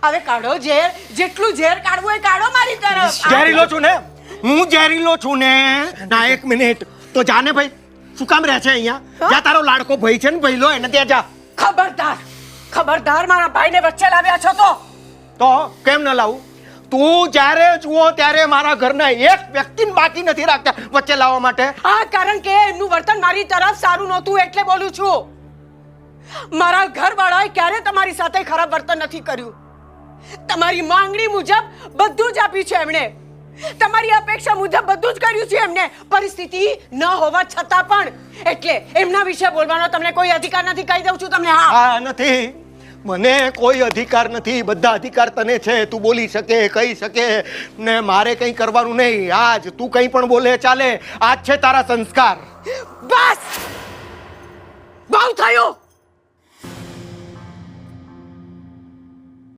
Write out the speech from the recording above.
હવે કાઢો ઝેર, જેટલું ઝેર કાઢવું એ કાઢો મારી તરફ. ઝેરીલો છું ને હું, ઝેરીલો છું ને. ના 1 મિનિટ તો જાને ભાઈ, શું કામ રહે છે અહીંયા? જા તારો લાડકો ભાઈ છે ને ભઈલો, એને ત્યાં જા. ખબરદાર, ખબરદાર, મારા ભાઈને વચ્ચે લાવ્યા છો તો કેમ ન લાવું? તું જ્યારે જુઓ ત્યારે મારા ઘરના એક વ્યક્તિને બાકી નથી રાખતા વચ્ચે લાવવા માટે. હા, કારણ કે એમનું વર્તન મારી તરફ સારું નહોતું એટલે બોલું છું. મારા ઘરવાળાએ ક્યારે તમારી સાથે ખરાબ વર્તન નથી કર્યું. તમારી માંગણી મુજબ બધું જ આપ્યું છે એમણે. તમારી અપેક્ષા મુજબ બધું જ કર્યું છે એમને, પરિસ્થિતિ ન હોવા છતાં પણ. એટલે એમના વિશે બોલવાનો તમને કોઈ અધિકાર નથી, કહી દઉં છું તમને. હા, નથી, મને કોઈ અધિકાર નથી. બધા અધિકાર તને છે. તું બોલી શકે, કહી શકે ને મારે કંઈ કરવાનું નહીં. આજ તું કંઈ પણ બોલે ચાલે. આજ છે તારા સંસ્કાર. બસ, બહુ થયું.